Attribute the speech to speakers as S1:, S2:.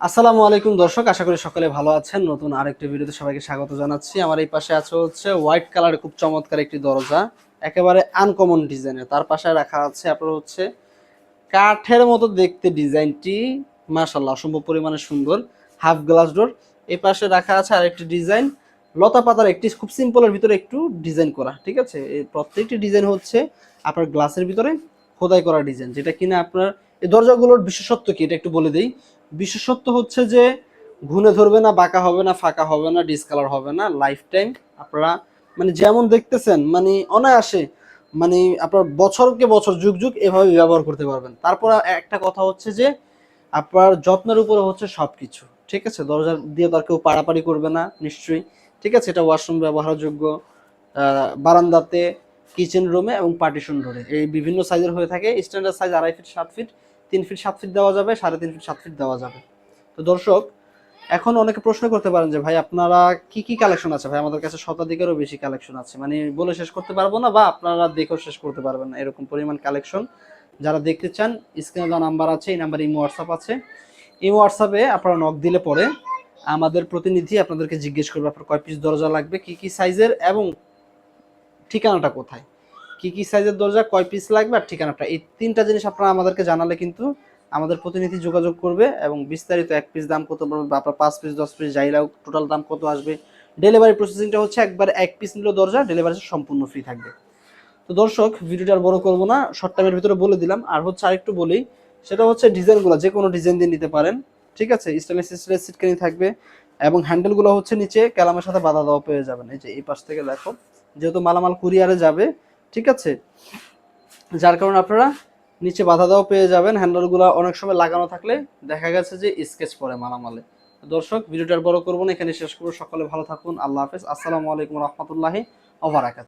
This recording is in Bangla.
S1: আসসালামু আলাইকুম দর্শক, আশা করি সকলে ভালো আছেন। নতুন আরেকটি ভিডিওতে সবাইকে স্বাগত জানাচ্ছি। আমার এই পাশে আছে হচ্ছে হোয়াইট কালারের খুব চমৎকার একটি দরজা, একেবারে আনকমন ডিজাইনের। তার পাশে রাখা আছে আপনার হচ্ছে কাঠের মতো দেখতে ডিজাইনটি, মাশাআল্লাহ অসম্ভব পরিমাণে সুন্দর, হাফ গ্লাস ডোর। এই পাশে রাখা আছে আরেকটি ডিজাইন, লতা পাতার একটি খুব সিম্পলের ভিতরে একটু ডিজাইন করা, ঠিক আছে। এই প্রত্যেকটি ডিজাইন হচ্ছে আপনার গ্লাসের ভিতরে খোদাই করা ডিজাইন, যেটা কিনা আপনার এই দরজাগুলোর বিশেষত্ব কি এটা একটু বলে দেই। বিশেষত্ব হচ্ছে যে ঘুনে ধরবে না, বাঁকা হবে না, ফাঁকা হবে না, ডিসকালার হবে না, লাইফ টাইম আপনারা মানে যেমন দেখতেছেন মানে অনায়াসে মানে আপনার বছরকে বছর যুগ যুগ এভাবে ব্যবহার করতে পারবেন। তারপর একটা কথা হচ্ছে যে আপনার যত্নের উপরে হচ্ছে সবকিছু, ঠিক আছে। দরজা দিয়ে তো আর কেউ পাড়াপাড়ি করবে না নিশ্চয়ই, ঠিক আছে। এটা ওয়াশরুম ব্যবহারযোগ্য, বারান্দাতে, কিচেন রুমে এবং পার্টিশন ডোরে এই বিভিন্ন সাইজের হয়ে থাকে। Standard size 2.5 feet 7 feet, 3 feet 7 feet দেওয়া যাবে, 3.5 ফিট 7 ফিট দেওয়া যাবে। তো দর্শক, এখন অনেকে প্রশ্ন করতে পারেন যে ভাই আপনারা কি কি কালেকশন আছে। ভাই আমাদের কাছে শতাধিকেরও বেশি কালেকশন আছে, মানে বলে শেষ করতে পারবো না, বা আপনারা দেখেও শেষ করতে পারবেন না, এরকম পরিমাণ কালেকশন। যারা দেখতে চান, স্ক্রিনে দেওয়া নাম্বার আছে, এই নাম্বারে ইমো হোয়াটসঅ্যাপ আছে। ইমো হোয়াটসঅ্যাপে আপনারা নক দিলে পরে আমাদের প্রতিনিধি আপনাদেরকে জিজ্ঞেস করবে আপনার কয় পিস দরজা লাগবে, কি কি সাইজের, এবং ঠিকানাটা কোথায়। কি কি সাইজের দরজা, কয় পিস লাগবে, আর ঠিকানাটা, এই তিনটা জিনিস আপনারা আমাদেরকে জানালে কিন্তু আমাদের প্রতিনিধি যোগাযোগ করবে এবং বিস্তারিত এক পিস দাম কত পড়বে, বা আপনার 5 পিস 10 পিস যাই লাগ টোটাল দাম কত আসবে। ডেলিভারি প্রসেসিংটা হচ্ছে একবার এক পিস নিলেও দরজা ডেলিভারি সম্পূর্ণ ফ্রি থাকবে। তো দর্শক, ভিডিওটা আর বড় করবো না, শর্ট টাইমের ভিতরে বলে দিলাম। আর হচ্ছে আরেকটু বলি, সেটা হচ্ছে ডিজাইনগুলো যে কোনো ডিজাইন দিয়ে নিতে পারেন, ঠিক আছে। স্টেনলেস স্টিলের সিটকানি থাকবে এবং হ্যান্ডেলগুলো হচ্ছে নিচে ক্যালামের সাথে বাধা দেওয়া পেয়ে যাবেন। এই যে এই পাশ থেকে দেখো, যেহেতু মালামাল কুরিয়ারে যাবে, ঠিক আছে, যার কারণে আপনারা নিচে বাধা দেওয়া পেয়ে যাবেন। হ্যান্ডেলগুলো অনেক সময় লাগানো থাকলে দেখা গেছে যে স্কেচ পড়ে মালামালে। দর্শক, ভিডিওটা আর বড় করবো না, এখানে শেষ করবো। সকলে ভালো থাকুন, আল্লাহ হাফেজ, আসসালামু আলাইকুম রহমতুল্লাহি ওয়া বারাকাতুহু।